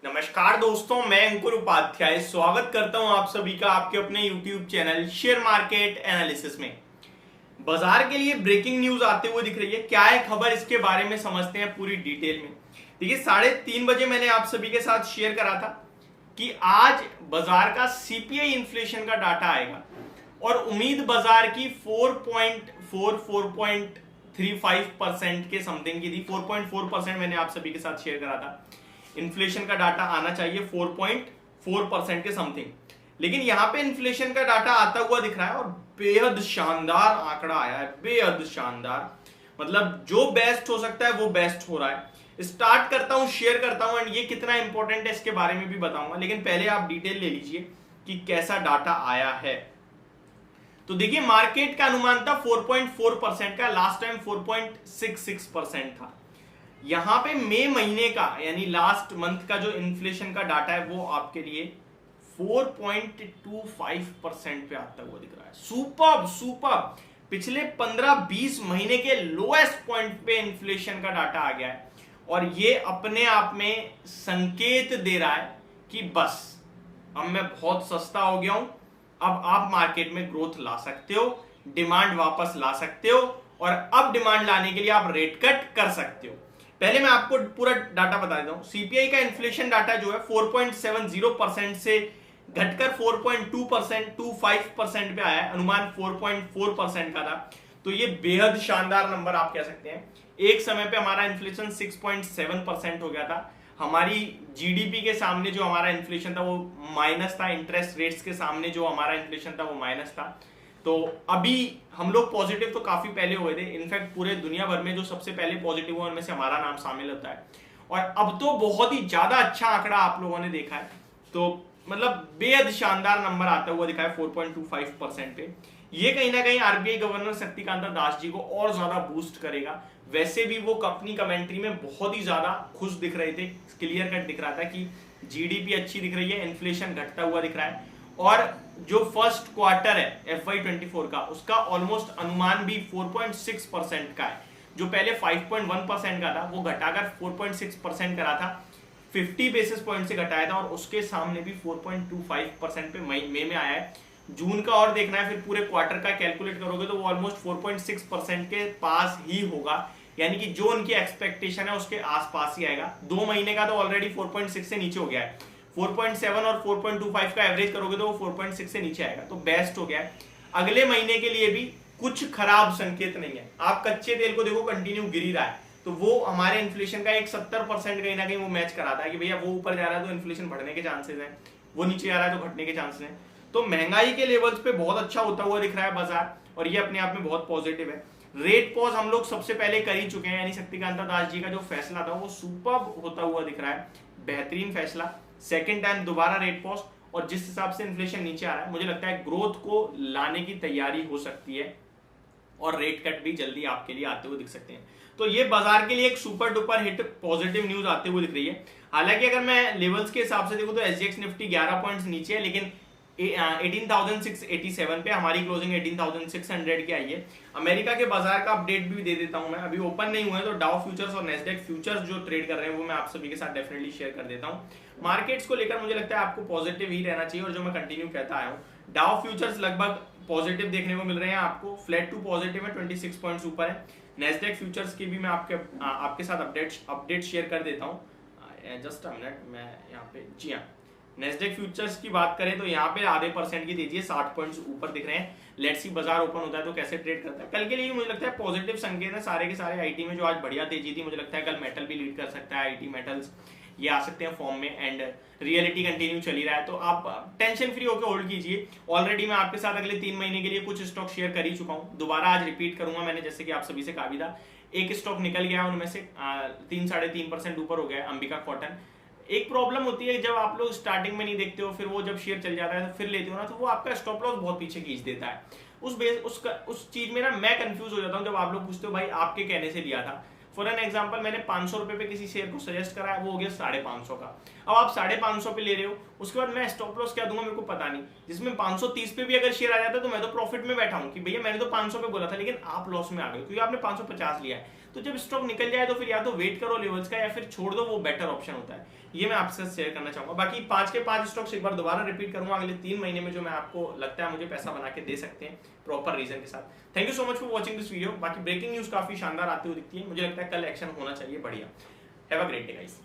नमस्कार दोस्तों, मैं अंकुर उपाध्याय स्वागत करता हूं आप सभी का आपके अपने YouTube channel share market analysis में। बाजार के लिए ब्रेकिंग न्यूज आते हुए दिख रही है। क्या है खबर, इसके बारे में समझते हैं पूरी डिटेल में। देखिए 3:30 बजे मैंने आप सभी के साथ शेयर करा था कि आज बाजार का सीपीआई इन्फ्लेशन का डाटा आएगा और उम्मीद बाजार की 4.35% के समथिंग की थी। 4.4% मैंने आप सभी के साथ शेयर करा था। इन्फ्लेशन का डाटा आना चाहिए 4.4% के समथिंग, लेकिन यहां पे इन्फ्लेशन का डाटा आता हुआ दिख रहा है और बेहद शानदार आंकड़ा आया है। बेहद शानदार, मतलब जो बेस्ट हो सकता है वो बेस्ट हो रहा है। स्टार्ट करता हूं, शेयर करता हूं एंड ये कितना इंपॉर्टेंट है इसके बारे में भी बताऊंगा, लेकिन पहले आप डिटेल ले लीजिए कि कैसा डाटा आया है। तो देखिए मार्केट का अनुमान था 4.4% का, लास्ट टाइम 4.66% था। यहां पे मई महीने का यानी लास्ट मंथ का जो इन्फ्लेशन का डाटा है वो आपके लिए 4.25% पे आता हुआ दिख रहा है। सुपर्ब सुपर्ब, पिछले 15-20 महीने के लोएस्ट पॉइंट पे इन्फ्लेशन का डाटा आ गया है और ये अपने आप में संकेत दे रहा है कि बस अब मैं बहुत सस्ता हो गया हूं, अब आप मार्केट में ग्रोथ ला सकते हो, डिमांड वापस ला सकते हो और अब डिमांड लाने के लिए आप रेट कट कर सकते हो। पहले मैं आपको पूरा डाटा बता देता हूं। सीपीआई का इन्फ्लेशन डाटा जो है 4.70% से घटकर 4.25% पे आया है। अनुमान 4.4% का था, तो ये बेहद शानदार नंबर आप कह सकते हैं। एक समय पे हमारा इन्फ्लेशन 6.7% हो गया था। हमारी जीडीपी के सामने जो हमारा इन्फ्लेशन था वो माइनस था, इंटरेस्ट रेट्स के सामने जो हमारा इन्फ्लेशन था वो माइनस था। तो अभी हम लोग पॉजिटिव तो काफी पहले हुए थे, इनफैक्ट पूरे दुनिया भर में जो सबसे पहले पॉजिटिव हुआ उनमें से हमारा नाम शामिल होता है और अब तो बहुत ही ज्यादा अच्छा आंकड़ा आप लोगों ने देखा है। तो मतलब बेहद शानदार नंबर आता हुआ दिखा है 4.25% पे। ये कहीं ना कहीं आरबीआई गवर्नर शक्तिकांत दास जी को और ज्यादा बूस्ट करेगा। वैसे भी वो अपनी कमेंट्री में बहुत ही ज्यादा खुश दिख रहे थे, क्लियर कट दिख रहा था कि जीडीपी अच्छी दिख रही है, इन्फ्लेशन घटता हुआ दिख रहा है और जो फर्स्ट क्वार्टर है FY24 का उसका ऑलमोस्ट अनुमान भी 4.6% का है। जो पहले 5.1% का था वो घटाकर 4.6% करा था, 50 बेसिस पॉइंट से घटाया था और उसके सामने भी 4.25% पे मई में आया है। जून का और देखना है, फिर पूरे क्वार्टर का कैलकुलेट करोगे तो वो ऑलमोस्ट 4.6% के पास ही होगा, यानी कि जो उनकी एक्सपेक्टेशन है उसके आसपास ही आएगा। 2 महीने का तो ऑलरेडी 4.6 से नीचे हो गया है। 4.7 और 4.25 का एवरेज करोगे तो वो 4.6 से नीचे आएगा, तो बेस्ट हो गया है। अगले महीने के लिए भी कुछ खराब संकेत नहीं है। आप कच्चे तेल को देखो कंटिन्यू गिर ही रहा है, तो वो हमारे इन्फ्लेशन का एक 70% कहीं ना कहीं वो मैच कराता है कि भैया वो ऊपर जा रहा है तो इन्फ्लेशन बढ़ने के चांसेस है, वो नीचे जा रहा है तो घटने के चांसेस है। तो महंगाई के लेवल्स पे बहुत अच्छा होता हुआ दिख रहा है बाजार और ये अपने आप में बहुत पॉजिटिव है। रेट पॉज हम लोग सबसे पहले कर ही चुके हैं, यानी शक्तिकांत दास जी का जो फैसला था वो सुपर्ब होता हुआ दिख रहा है, बेहतरीन फैसला। सेकेंड टाइम दोबारा रेट पॉज और जिस हिसाब से इन्फ्लेशन नीचे आ रहा है मुझे लगता है ग्रोथ को लाने की तैयारी हो सकती है और रेट कट भी जल्दी आपके लिए आते हुए दिख सकते हैं। तो ये बाजार के लिए एक super duper hit positive news आते हुए दिख रही है। हालांकि अगर मैं लेवल्स के हिसाब से देखूं तो एसजीएक्स निफ्टी 11 पॉइंट्स नीचे है, लेकिन 18,687 पे, हमारी क्लोजिंग 18,600 की आई है। अमेरिका के बाजार का अपडेट भी दे देता हूं मैं, अभी ओपन नहीं हुआ है तो डाउ फ्यूचर्स और नेस्डेक फ्यूचर्स जो ट्रेड कर रहे हैं वो मैं आप सभी के साथ डेफिनेटली शेयर कर देता हूं। मार्केट्स को लेकर मुझे लगता है आपको पॉजिटिव ही रहना चाहिए और जो मैं कंटिन्यू कहता आया हूं, डाउ फ्यूचर्स लगभग पॉजिटिव देखने को मिल रहे हैं आपको, फ्लैट टू पॉजिटिव है, 26 पॉइंट्स ऊपर है। नेस्डेक फ्यूचर्स की भी मैं आपके साथ अपडेट शेयर कर देता हूँ। जस्ट अ मिनट, मैं यहाँ पे, जी हाँ, नेस्डेक फ्यूचर्स की बात करें तो यहाँ पे आधे % की तेजी है, 60 पॉइंट्स ऊपर दिख रहे हैं। लेट्स सी बाजार ओपन होता है तो कैसे ट्रेड करता है। कल के लिए मुझे लगता है पॉजिटिव संकेत है सारे के सारे। आईटी में जो आज बढ़िया तेजी थी, मुझे लगता है कल मेटल भी लीड कर सकता है, आईटी मेटल्स ये आ सकते हैं फॉर्म में एंड रियलिटी कंटिन्यू चली रहा है तो आप टेंशन फ्री होकर होल्ड कीजिए। ऑलरेडी मैं आपके साथ अगले 3 महीने के लिए कुछ स्टॉक शेयर कर ही चुका हूँ, दोबारा आज रिपीट करूंगा मैंने, जैसे कि आप सभी से कहा भी था। एक स्टॉक निकल गया उनमें से 3-3.5% ऊपर हो गया, अंबिका कॉटन। एक प्रॉब्लम होती है जब आप लोग स्टार्टिंग में नहीं देखते हो, फिर वो जब शेयर चल जाता है तो फिर लेते हो ना, तो वो आपका स्टॉप लॉस बहुत पीछे खींच देता है। उस चीज में ना मैं कंफ्यूज हो जाता हूँ जब आप लोग पूछते हो भाई आपके कहने से लिया था। फॉर एन एग्जाम्पल, मैंने 500 रुपए पे किसी शेयर को सजेस्ट करा है, वो हो गया 550 का। अब आप 550 पे ले रहे हो, उसके बाद मैं स्टॉप लॉस क्या दूंगा मेरे को पता नहीं। जिसमें 530 पे भी अगर शेयर आ जाता है तो मैं तो प्रॉफिट में बैठा हूं कि भैया मैंने तो 500 पे बोला था, लेकिन आप लॉस में आ गए क्योंकि आपने 550 लिया है। तो जब स्टॉक निकल जाए तो फिर या तो वेट करो लेवल्स का या फिर छोड़ दो, वो बेटर ऑप्शन होता है। ये मैं आपसे शेयर करना चाहूंगा। बाकी 5 के 5 स्टॉक्स एक बार दोबारा रिपीट करूंगा अगले 3 महीने में, जो मैं आपको लगता है मुझे पैसा बना के दे सकते हैं प्रॉपर रीजन के साथ। Thank you so much for watching this video. बाकी ब्रेकिंग न्यूज काफी शानदार आती हुई दिखती है, मुझे लगता है कल एक्शन होना चाहिए बढ़िया। Have a great day guys.